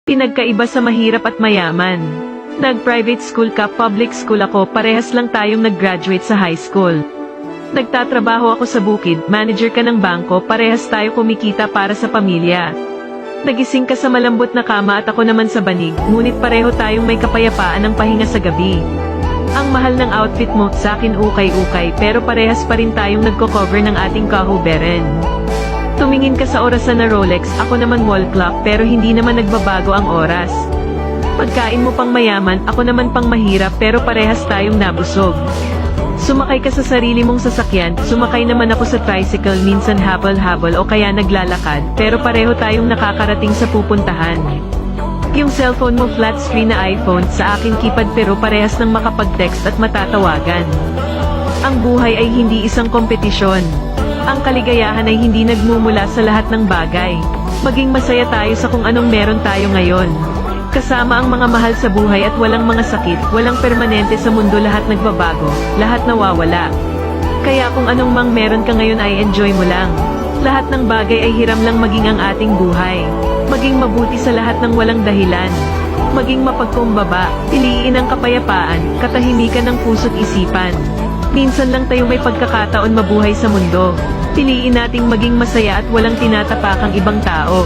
Pinagkaiba sa mahirap at mayaman. Nag-private school ka, public school ako, parehas lang tayong nag-graduate sa high school. Nagtatrabaho ako sa bukid, manager ka ng bangko, parehas tayo kumikita para sa pamilya. Nagising ka sa malambot na kama at ako naman sa banig, ngunit pareho tayong may kapayapaan ng pahinga sa gabi. Ang mahal ng outfit mo, sa akin ukay-ukay, pero parehas pa rin tayong nagko-cover ng ating kahuberan. Tumingin ka sa orasan na Rolex, ako naman wall clock, pero hindi naman nagbabago ang oras. Pagkain mo pang mayaman, ako naman pang mahirap, pero parehas tayong nabusog. Sumakay ka sa sarili mong sasakyan, sumakay naman ako sa tricycle, minsan habol-habol o kaya naglalakad, pero pareho tayong nakakarating sa pupuntahan. Yung cellphone mo flat screen na iPhone, sa aking keypad pero parehas ng makapag-text at matatawagan. Ang buhay ay hindi isang kompetisyon. Ang kaligayahan ay hindi nagmumula sa lahat ng bagay. Maging masaya tayo sa kung anong meron tayo ngayon. Kasama ang mga mahal sa buhay at walang mga sakit, walang permanente sa mundo, lahat nagbabago, lahat nawawala. Kaya kung anong mang meron ka ngayon ay enjoy mo lang. Lahat ng bagay ay hiram lang maging ang ating buhay. Maging mabuti sa lahat ng walang dahilan. Maging mapagkumbaba, piliin ang kapayapaan, katahimikan ng puso't isipan. Minsan lang tayo may pagkakataon mabuhay sa mundo. Piliin nating maging masaya at walang tinatapakang ibang tao.